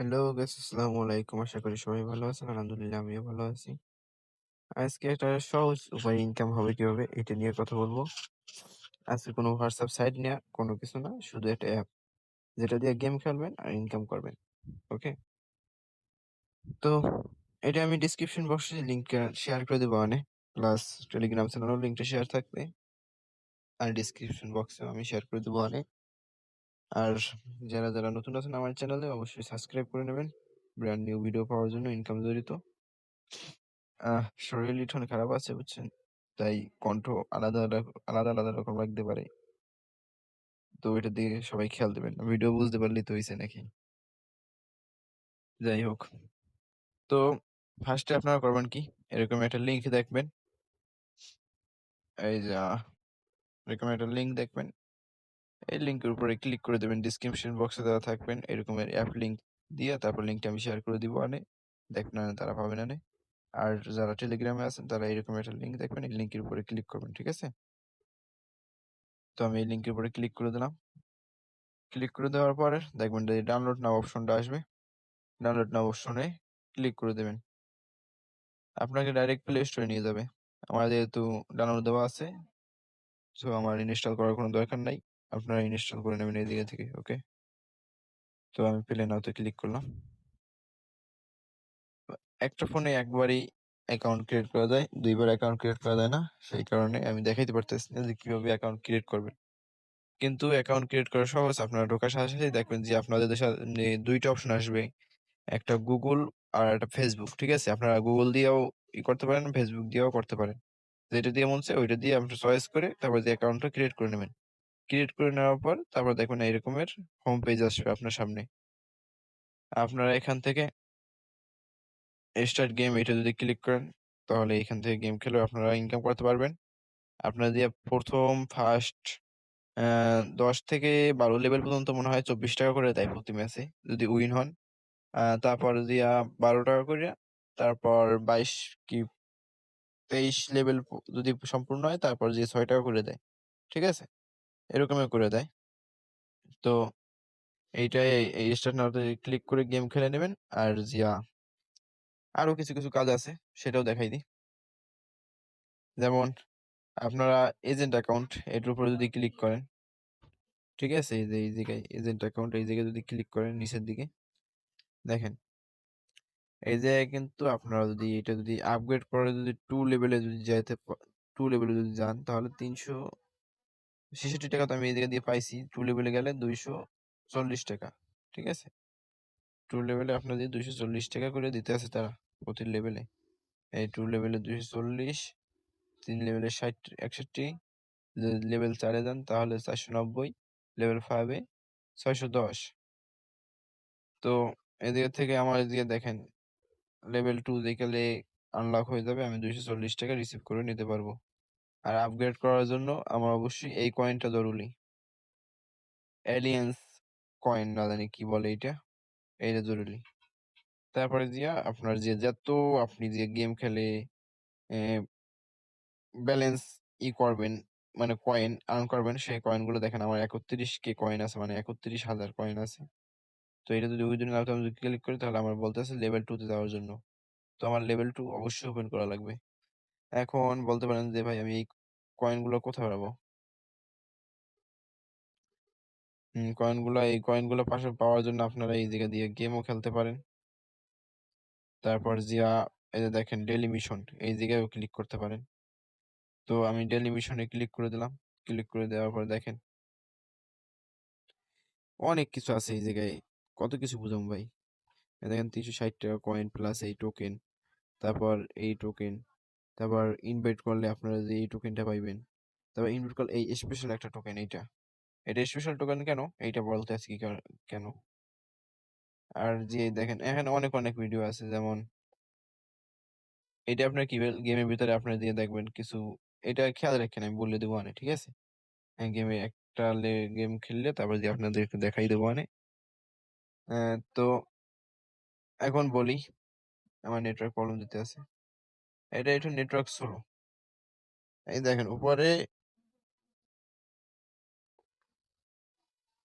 Hello guys, আসসালামু আলাইকুম। আশা করি সবাই ভালো আছেন। আলহামদুলিল্লাহ আমিও ভালো আছি। আজকে একটা সহজ উপায়ে ইনকাম হবে কিভাবে এটা নিয়ে কথা বলবো। আজকে কোনো হোয়াটসঅ্যাপ সাইট না, কোনো কিছু না, শুধু একটা অ্যাপ যেটা দিয়ে গেম খেলবেন আর ইনকাম করবেন। ওকে? তো এটা আমি ডেসক্রিপশন বক্সে লিংকটা শেয়ার করে দেবো প্লাস টেলিগ্রাম চ্যানেলেও লিংকটা শেয়ার থাকবে। আর ডেসক্রিপশন বক্সেও আমি শেয়ার করে দেবো আর যারা নতুন আছেন আমার চ্যানেলে অবশ্যই সাবস্ক্রাইব করে নেবেন ব্র্যান্ড নিউ ভিডিও পাওয়ার জন্য ইনকাম জড়িত। শরীর লিটন খারাপ আছে বুঝছেন? তাই কণ্ঠ আলাদা রকম লাগতে পারে। তো এটার দিকে সবাই খেয়াল দিবেন। ভিডিও বুঝতে পারলেই তো হইছে নাকি? যাই হোক। তো ফার্স্ট এ আপনারা করবেন কি? এরকম একটা লিংক দেখবেন। এই যে এরকম একটা লিংক দেখবেন। এই লিংকের উপরে ক্লিক করে দেবেন। ডেসক্রিপশন বক্সে দেওয়া থাকবেন। এরকমের অ্যাপ লিংক দিয়ে তারপর লিংকটা আমি শেয়ার করে দিব দেখবেন তারা পাবেন আর যারা টেলিগ্রামে আছেন তারা এরকম একটা লিংক দেখবেন। এই লিংকের উপরে ক্লিক করবেন। ঠিক আছে? তো আমি এই লিংকের উপরে ক্লিক করে দিলাম। ক্লিক করে দেওয়ার পরে দেখবেন যে ডাউনলোড নাও অপশনটা আসবে। ডাউনলোড নাও অপশনে ক্লিক করে দেবেন। আপনাকে ডাইরেক্ট প্লে স্টোরে নিয়ে যাবে। আমার যেহেতু ডাউনলোড দেওয়া আছে, সো আমার ইনস্টল করার কোনো দরকার নাই। আপনারা ইনস্টল করে নেবেন এই জায়গা থেকে। ওকে? তো আমি প্লে নাওতে ক্লিক করলাম। একটা ফোনে একবারই অ্যাকাউন্ট ক্রিয়েট করা যায়, ২ বার অ্যাকাউন্ট ক্রিয়েট করা যায় না। সেই কারণে আমি দেখাইতে পারতেছি না যে কিভাবে অ্যাকাউন্ট ক্রিয়েট করবেন। কিন্তু অ্যাকাউন্ট ক্রিয়েট করা সহজ। আপনারা ঢোকার সাথে সাথেই দেখবেন যে আপনাদের ২ টা অপশন আসবে। একটা Google আর একটা Facebook। ঠিক আছে? আপনারা Google দিয়েও করতে পারেন, Facebook দিয়েও করতে পারেন। যেটা দিয়ে মন চায় ওইটা দিয়ে আপনি চয়েস করে তারপর যে অ্যাকাউন্টটা ক্রিয়েট করে নেবেন। ক্রিয়েট করে নেওয়ার পর তারপর দেখবেন এরকমের হোম পেজ আসবে আপনার সামনে। আপনারা এখান থেকে স্টার্ট গেম এটা যদি ক্লিক করেন তাহলে এখান থেকে গেম খেলেও আপনারা ইনকাম করতে পারবেন। আপনারা দিয়ে ফার্স্ট ১০ থেকে ১২ লেভেল পর্যন্ত মনে হয় ৳২৪ করে দেয় প্রতি ম্যাচে যদি উইন হন। তারপর দিয়া ৳১২ কইরা তারপর ২২ কি ২৩ লেভেল যদি সম্পূর্ণ হয় তারপর যে ৳৬ করে দেয়। ঠিক আছে? এরকমই করে দেয়। তো এইটাই এই স্টার্ট নাও তে ক্লিক করে গেম খেলে নেবেন। আর আরো কিছু কাজ আছে সেটাও দেখাই দিই। যেমন আপনারা এজেন্ট অ্যাকাউন্ট এটার উপরে যদি ক্লিক করেন, ঠিক আছে? এই যে এই জায়গায় এজেন্ট অ্যাকাউন্ট এই জায়গায় যদি ক্লিক করেন নিচের দিকে দেখেন। এই জায়গায় কিন্তু আপনারা যদি এটা যদি আপগ্রেড করে যদি 2 লেভেলে যদি 2 লেভেলে যদি যান তাহলে ৳৬৬ তো আমি এই জায়গা দিয়ে পাইছি। 2 লেভেলে গেলে ৳২৪০। ঠিক আছে? 2 লেভেলে আপনাদের ৳২৪০ করে দিতে আছে তারা প্রতি লেভেলে। এই 2 লেভেলে ২৪০, 3 লেভেলে ৬১, যদি লেভেল 4 এ যান তাহলে ৪৯০, লেভেল 5 এ ৬১০। তো এদিকে থেকে আমার এদিকে দেখেন লেভেল 2 গেলে আনলক হয়ে যাবে। আমি ৳২৪০ রিসিভ করে নিতে পারবো। আর আপগ্রেড করার জন্য আমার অবশ্যই এই কয়েনটা জরুরি। এলিয়েন্স কয়েন না জানি কি বলে এইটা, এইটা জরুরি। তারপরে আপনার যত আপনি যে গেম খেলে এ ব্যালেন্স করবেন মানে কয়েন আর্ন করবেন সেই কয়েনগুলো দেখেন আমার ৩১K কয়েন আছে মানে ৩১,০০০ কয়েন আছে। তো এটা যদি উইথড্র নাও তে আমি যদি ক্লিক করি তাহলে আমার বলতেছে লেভেল 2 তে যাওয়ার জন্য। তো আমার লেভেল 2 অবশ্যই ওপেন করা লাগবে। এখন বলতে পারেন যে ভাই আমি এই কয়েনগুলো কোথায় পাবো? এই কয়েনগুলো পাশে পাওয়ার জন্য আপনারা এই জায়গা দিয়ে গেমও খেলতে পারেন। তারপর এই যে দেখেন ডেইলি মিশন এই জায়গায়ও ক্লিক করতে পারেন। তো আমি ডেইলি মিশনে ক্লিক করে দিলাম। ক্লিক করে দেওয়ার পর দেখেন অনেক কিছু আছে এই জায়গায়। কত কিছু বুঝাবো ভাই। এই দেখেন ৳৩৬০ কয়েন প্লাস এই টোকেন, তারপর এই টোকেন, তারপর ইনভাইট করলে আপনারা যে এই টোকেনটা পাইবেন। তারপর ইনভাইট করলে এই স্পেশাল একটা টোকেন এইটা। এটা স্পেশাল টোকেন কেন? এইটা বলতে আজকে কেন? আর দেখেন এখানে অনেক ভিডিও আছে যেমন এটা আপনার কি গেমের ভিতরে আপনারা দিয়ে দেখবেন কিছু এটা খেয়াল রাখেন আমি বলে দেবো ঠিক আছে? গেমে একটা গেম খেললে তারপর আপনাদেরকে দেখাই দেবো তো এখন বলি আমার নেটওয়ার্ক প্রবলেম দিতে আছে। এটা একটু নেটওয়ার্ক স্লো। এই দেখেন উপরে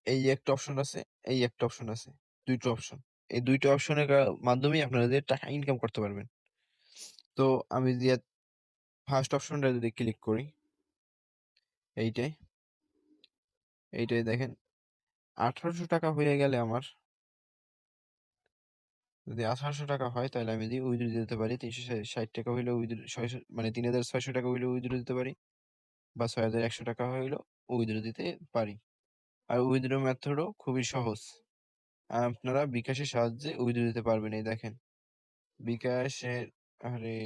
এই একটা অপশন আছে, এই একটা অপশন আছে। ২ টা অপশন। এই ২ টা অপশনের মাধ্যমেই আপনারা যে টাকা ইনকাম করতে পারবেন। তো আমি যে ফার্স্ট অপশনটা যদি ক্লিক করি, এইটায় দেখেন ১৮০০ টাকা হয়ে গেলে আমার যদি ১৮০০ টাকা হয় তাহলে আমি যদি উইথড্র দিতে পারি ৩৬০ টাকা হইলেও উইথড্র ৬০০ মানে ৩৬০০ টাকা হইলেও উইথড্র দিতে পারি বা ৬১০০ টাকা হইলেও উইথড্র দিতে পারি। আর উইথড্র মেথডও খুবই সহজ। আপনারা বিকাশের সাহায্যে উইথড্র দিতে পারবেন। এই দেখেন বিকাশের আরে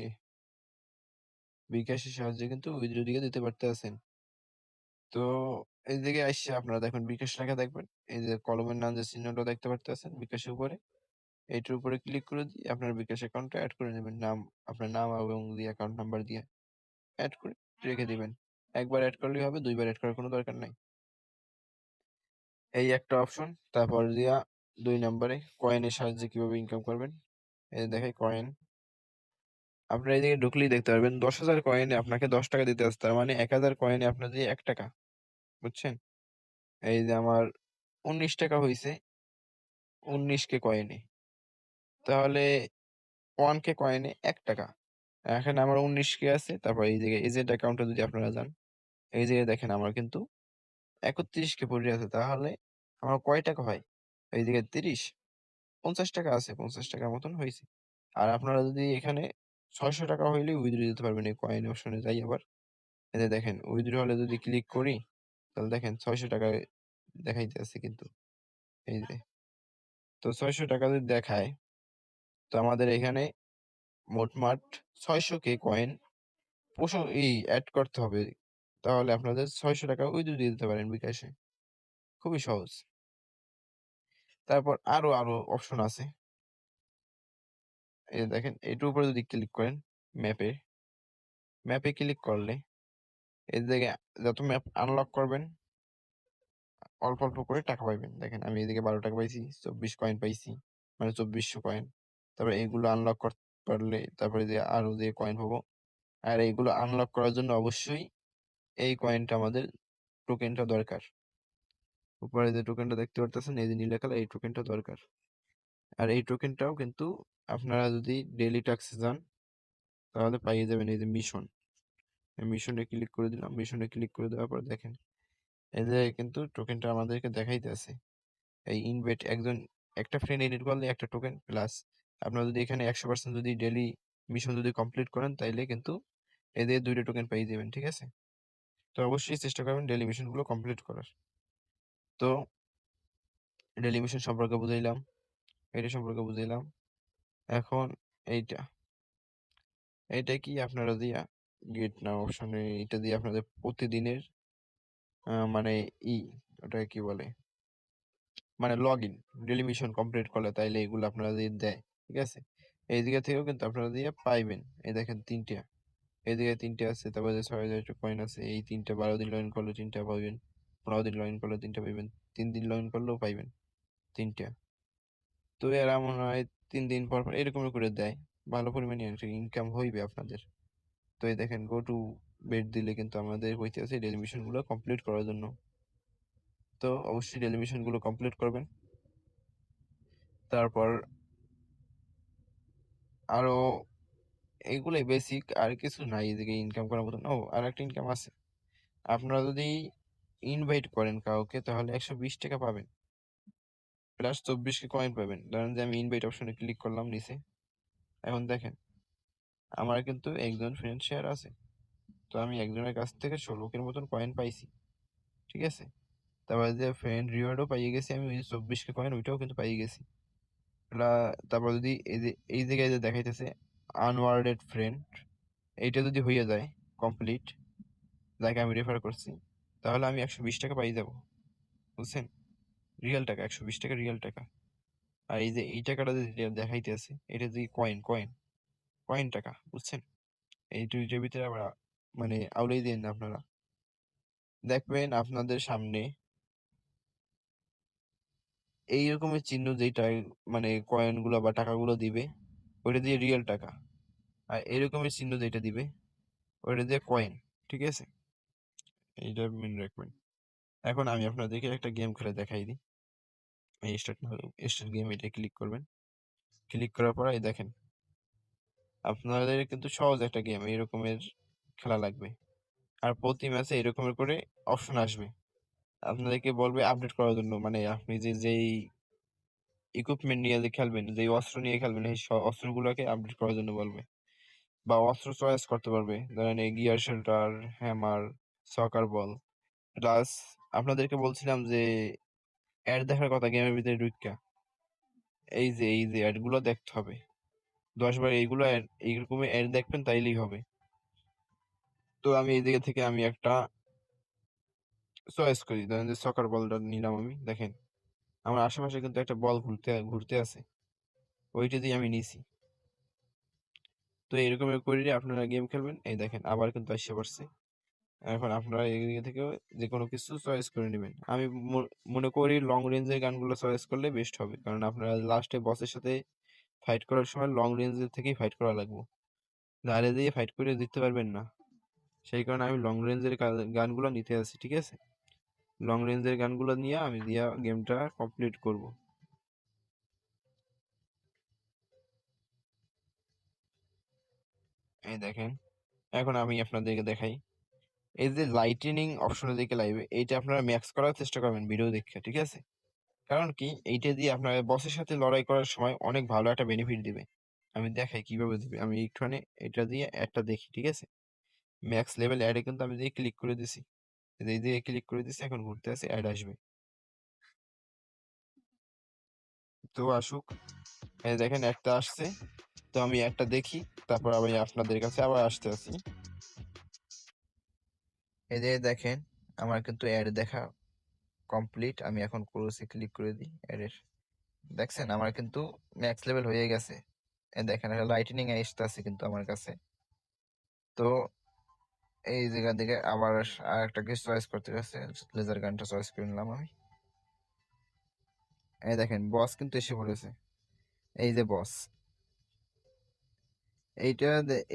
বিকাশের সাহায্যে কিন্তু উইথড্র দিয়ে দিতে পারতেছেন। তো এইদিকে আইসা আপনারা দেখবেন বিকাশ লেখা দেখবেন। এই যে কলমের নাম যে চিহ্নটা দেখতে পারতেছেন বিকাশের উপরে, এইটার উপরে ক্লিক করে দিয়ে আপনার বিকাশ অ্যাকাউন্টটা এড করে নেবেন। আপনার নাম এবং দিয়ে অ্যাকাউন্ট নাম্বার দিয়ে এড করে রেখে দিবেন। একবার এড করলেই হবে, ২ বার এড করার কোনো দরকার নাই। এই একটা অপশন। তারপর দিয়া ২ নম্বরে কয়েনের সাহায্যে কিভাবে ইনকাম করবেন। এই দেখাই কয়েন। আপনারা এদিকে ঢুকলেই দেখতে পারবেন ১০,০০০ কয়েনে আপনাকে ৳১০ দিতে আছে। তার মানে ১,০০০ কয়েনে আপনার দিয়ে ৳১, বুঝছেন? এই যে আমার ৳১৯ হইছে ১৯K কয়েনে। তাহলে 1K কয়েনে ৳১। এখানে আমার ১৯K আছে। তারপর এই জায়গায় এজেন্ট অ্যাকাউন্টে যদি আপনারা যান, এই জায়গায় দেখেন আমার কিন্তু ৩১K পড়ে আছে। তাহলে আমার কয় টাকা হয়? এই জায়গায় ৩০, ৳৫০ আছে। ৳৫০ মতন হইছে। আর আপনারা যদি এখানে ৳৬০০ হইলেই উইথড্র দিতে পারবেন এই কয়েন অপশনে যাই আবার। এই যে দেখেন উইথড্র হলে যদি ক্লিক করি, তাহলে দেখেন ৳৬০০ দেখাইতেছে কিন্তু। এই যে। তো ৳৬০০ যদি দেখায়, তো আমাদের এখানে মোটমাট ৬০০K কয়েন এড করতে হবে। তাহলে আপনাদের ৳৬০০ উইথড্র দিয়ে দিতে পারেন বিকাশে। খুবই সহজ। তারপর আরো অপশন আছে। এই যে দেখেন এটার উপরে যদি ক্লিক করেন ম্যাপে ক্লিক করলে এই জায়গায় যত ম্যাপ আনলক করবেন অল্প করে টাকা পাইবেন। দেখেন আমি এদিকে ৳১২ পাইছি, ২৪ কয়েন পাইছি। মানে ২৪০০ কয়েন। তারপরে এগুলো আনলক করতে পারলে তারপরে যে আরো যে কয়েন পাবো। আর এইগুলো আনলক করার জন্য অবশ্যই এই কয়েনটা আমাদের টোকেনটা দরকার। উপরে যে টোকেনটা দেখতে পারতেছেন এই যে নীল কালার এই টোকেনটা দরকার। আর এই টোকেনটাও কিন্তু আপনারা যদি ডেইলি টাস্কে যান তাহলে পাইয়ে যাবেন। এই যে মিশন। মিশনে ক্লিক করে দিলাম। মিশনে ক্লিক করে দেওয়ার পর দেখেন এই যে কিন্তু টোকেনটা আমাদেরকে দেখাইতেছে। এই একটা ফ্রেন্ড এডিট করলে একটা টোকেন প্লাস আপনারা যদি এখানে ১০০% যদি ডেইলি মিশন যদি কমপ্লিট করেন তাইলে কিন্তু এদের ২ টা টোকেন পেয়ে যাবেন। ঠিক আছে? তো অবশ্যই চেষ্টা করবেন ডেইলি মিশনগুলো কমপ্লিট করার। তো ডেইলি মিশন সম্পর্কে বুঝাইলাম, এটা সম্পর্কে বুঝাইলাম। এখন এইটা, এইটা কি আপনারা দিয়া গেট নাও অপশনে এটা দিয়ে আপনাদের প্রতিদিনের মানে ওটাকে কি বলে? মানে লগইন ডেইলি মিশন কমপ্লিট করলে তাইলে এগুলো আপনারা দিয়ে দেয়। ঠিক আছে? এই দিকে থেকেও কিন্তু আপনারা দিয়ে পাইবেন। এই দেখেন ৩ টা। এদিকে ৩ টা আছে। তারপরে যে ৬০০০ কয়েন আছে এই ৩ টা ১২ দিন লগইন করলে ৩ টা পাইবেন। ১৫ দিন লগইন করলে ৩ টা পাইবেন। ৩ দিন লগইন করলেও পাইবেন ৩ টা। তো এরা মনে হয় ৩ দিন পর এরকমই করে দেয়। ভালো পরিমাণে ইনকাম হইবে আপনাদের। তো এই দেখেন গো টু বেট দিলে কিন্তু আমাদের হইতেছে ডেইলি মিশন গুলো কমপ্লিট করার জন্য। তো অবশ্যই ডেইলি মিশন গুলো কমপ্লিট করবেন। তারপর আরো এগুলাই বেসিক আর কিছু নাই এদিকে ইনকাম করার মতন। আরেকটা ইনকাম আছে। আপনারা যদি ইনভাইট করেন কাউকে তাহলে ৳১২০ পাবেন। প্লাস ২৪K কয়েন পাবেন। ধরেন যে আমি ইনভাইট অপশনে ক্লিক করলাম নিচে। এখন দেখেন আমার কিন্তু একজন ফ্রেন্ড শেয়ার আছে। তো আমি একজনের কাছ থেকে ১৬K মতন কয়েন পাইছি। ঠিক আছে? তারপরে যে ফ্রেন্ড রিওয়ার্ডও পাইয়ে গেছি আমি ওই ২৪K কয়েন ওইটাও কিন্তু পাইয়ে গেছি। তারপর যদি এই জায়গায় যে দেখাইতেছে আনওয়ার্ডেড ফ্রেন্ড এইটা যদি হইয়া যায় কমপ্লিট, যাকে আমি রেফার করছি, তাহলে আমি ৳১২০ পাইয়ে যাবো। বুঝছেন? রিয়াল টাকা, ৳১২০ রিয়াল টাকা। আর এই যে এই টাকাটা যে দেখাইতেছে এটা যে কয়েন টাকা, বুঝছেন? এই ২ টার ভিতরে আবার মানে আউলাই দিয়েন না আপনারা। দেখবেন আপনাদের সামনে এই রকমের চিহ্ন যেটা মানে কয়েনগুলো বা টাকাগুলো দিবে ওইটা দিয়ে রিয়েল টাকা। আর এরকমের চিহ্ন যেটা দিবে ওইটা দিয়ে কয়েন। ঠিক আছে? এইটা মনে রাখবেন। এখন আমি আপনাদেরকে একটা গেম খেলে দেখাই দিই। এই স্টার্ট গেম এটা ক্লিক করবেন। ক্লিক করার পর এই দেখেন আপনাদের কিন্তু সহজ একটা গেম এরকমের খেলা লাগবে। আর প্রতি ম্যাচে এরকমের করে অপশন আসবে। আপনাদেরকে বলবে আপডেট করার জন্য, মানে আপনি যেই ইকুইপমেন্ট নিয়ে যে খেলবেন, যেই অস্ত্র নিয়ে খেলবেন, এই অস্ত্রগুলোকে আপডেট করার জন্য বলবে। বা অস্ত্র চয়েস করতে পারবে, ধরেন এই গিয়ার শেল্টার, হ্যামার, সকার বল। প্লাস আপনাদেরকে বলছিলাম যে অ্যাড দেখার কথা গেমের ভিতরে ঢুইকা, এই যে অ্যাড গুলো দেখতে হবে। 10 বার এইগুলো এইরকমই অ্যাড দেখবেন, তাইলেই হবে। তো আমি এই দিকে থেকে আমি একটা চয়েস করি, ধরেন যে সকার বলটা নিলাম আমি। দেখেন আমার আশেপাশে কিন্তু একটা বল ঘুরতে ঘুরতে আছে, ওইটা দিয়ে আমি নিছি। তো এরকম করে আপনারা গেম খেলবেন। এই দেখেন আবার কিন্তু আসতে পারছে। এখন আপনারা এদিকে থেকে যে কোনো কিছু চয়েস করে নেবেন। আমি মনে করি লং রেঞ্জের গানগুলো চয়েস করলে বেস্ট হবে, কারণ আপনারা লাস্টে বসের সাথে ফাইট করার সময় লং রেঞ্জের থেকেই ফাইট করা লাগবে, ধারে দিয়ে ফাইট করে দিতে পারবেন না। সেই কারণে আমি লং রেঞ্জের গানগুলো নিতে আছি, ঠিক আছে? লং রেঞ্জের গানগুলো নিয়ে আমি দিয়া গেমটা কমপ্লিট করব। এই দেখেন এখন আমি আপনাদেরকে দেখাই, এই যে লাইটেনিং অপশনের দিকে লাইবে, এইটা আপনারা ম্যাক্স করার চেষ্টা করবেন ভিডিও দেখে, ঠিক আছে? কারণ কি এইটা দিয়ে আপনার বসের সাথে লড়াই করার সময় অনেক ভালো একটা বেনিফিট দিবে। আমি দেখাই কিভাবে দিবে। আমি একটুখানি এটা দিয়ে একটা দেখি, ঠিক আছে? ম্যাক্স লেভেল অ্যাডে কিন্তু আমি দিয়ে ক্লিক করে দিছি, এই দিয়ে ক্লিক করে দিছি, এখন ঘুরতে আছে অ্যাড আসবে। তো আসুক, এই দেখেন একটা আসছে। তো আমি একটা দেখি, তারপর আমি আপনাদের কাছে আবার আসতে আছি। এই যে দেখেন আমার কিন্তু অ্যাড দেখা কমপ্লিট। আমি এখন ক্লোজে ক্লিক করে দিই অ্যাডের। দেখছেন আমার কিন্তু ম্যাক্স লেভেল হয়ে গেছে। এই দেখেন একটা লাইটনিং আসতে আছে কিন্তু আমার কাছে। তো এই জায়গা থেকে আবার আর একটা কিছু চয়েস করতে গেছে, লেজার গানটা চয়েস করে নিলাম আমি। এই দেখেন বস কিন্তু এসে পড়েছে, এই যে বস। এটা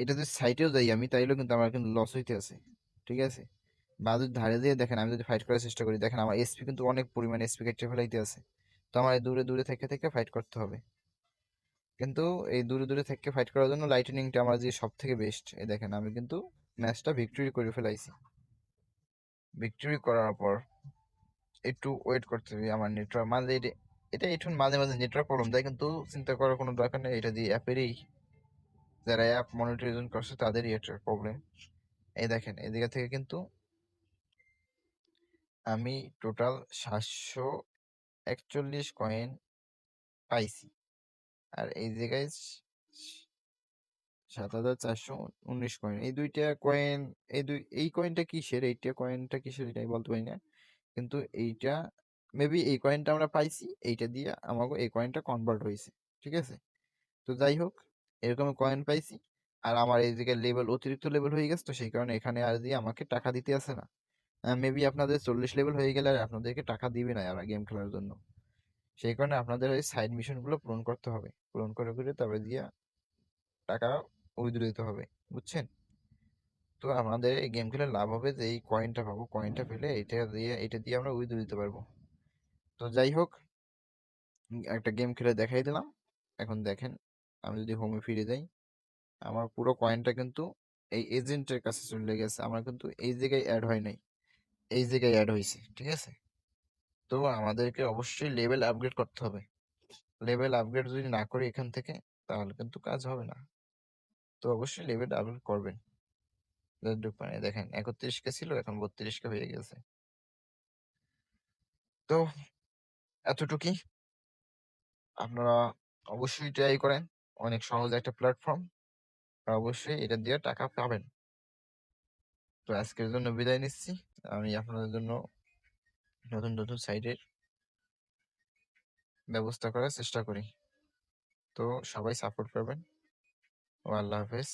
যদি সাইটেও যাই আমি, তাইলেও কিন্তু আমার কিন্তু লস হইতে আছে, ঠিক আছে? বা যদি ধারে দিয়ে দেখেন আমি যদি ফাইট করার চেষ্টা করি, দেখেন আমার এসপি কিন্তু অনেক পরিমাণে এসপি কেটে ফেলাইতে আছে। তো আমার এই দূরে দূরে থেকে থেকে ফাইট করতে হবে। কিন্তু এই দূরে দূরে থেকে ফাইট করার জন্য লাইটনিংটা আমার যে সব থেকে বেস্ট। এই দেখেন আমি কিন্তু ম্যাচটা ভিক্টরি করে ফেলাইছি। ভিক্টরি করার পর একটু ওয়েট করতে হবে। আমার নেটওয়ার্ক মাঝে এটা একটু মাঝে মাঝে নেটওয়ার্ক প্রবলেম দেয়, কিন্তু চিন্তা করার কোনো দরকার নেই। এটা দিয়ে অ্যাপেরই, যারা অ্যাপ মনিটরাইজেশন করছে তাদেরই এটা প্রবলেম। এই দেখেন এদিকে থেকে কিন্তু আমি টোটাল 741 কয়েন পাইছি। আর এই জায়গায় 7,419 কয়েন, এই দুইটা কয়েন, এই কয়েনটা কিসের, এইটা কয়েনটা কিসের এটাই বলতে পারি না। কিন্তু এইটা মেবি এই কয়েনটা আমরা পাইছি, এইটা দিয়ে আমাকে এই কয়েনটা কনভার্ট হয়েছে, ঠিক আছে? তো যাই হোক, এরকম কয়েন পাইছি। আর আমার এই জায়গায় লেভেল অতিরিক্ত লেভেল হয়ে গেছে, তো সেই কারণে এখানে আর দিয়ে আমাকে টাকা দিতে আসে না। মেবি আপনাদের 40 লেভেল হয়ে গেলে আর আপনাদেরকে টাকা দিবে না আর গেম খেলার জন্য। সেই কারণে আপনাদের ওই সাইড মিশন গুলো পূরণ করতে হবে, পূরণ করে করে তবে দিয়ে টাকা উইথড্র দিতে হবে, বুঝছেন? তো আমাদের এই গেম খেলে লাভ হবে যে এই কয়েনটা পাবো, কয়েনটা পেলে এটা দিয়ে আমরা উইথড্র দিতে পারবো। তো যাই হোক, একটা গেম খেলে দেখাই দিলাম। এখন দেখেন আমি যদি হোমে ফিরে যাই, আমার পুরো কয়েনটা কিন্তু এই এজেন্টের কাছে চলে গেছে। আমার কিন্তু এই জায়গায় অ্যাড হয় নাই, এই জায়গায় অ্যাড হয়েছে, ঠিক আছে? তো আমাদেরকে অবশ্যই লেভেল আপগ্রেড করতে হবে। লেভেল আপগ্রেড যদি না করি এখান থেকে, তাহলে কিন্তু কাজ হবে না। তো অবশ্যই লেভেল আপগ্রেড করবেন। যতটুকু পারেন। দেখেন 31 কে ছিল, এখন 32 কে হয়ে গেছে। তো এতটুকুই, আপনারা অবশ্যই ট্রাই করেন। অনেক সহজ একটা প্ল্যাটফর্ম, অবশ্যই এটা দিয়ে টাকা পাবেন। তো আজকের জন্য বিদায় নিচ্ছি। আমি আপনাদের জন্য নতুন নতুন সাইটের ব্যবস্থা করার চেষ্টা করি। তো সবাই সাপোর্ট করবেন। ও আল্লাহ হাফেজ।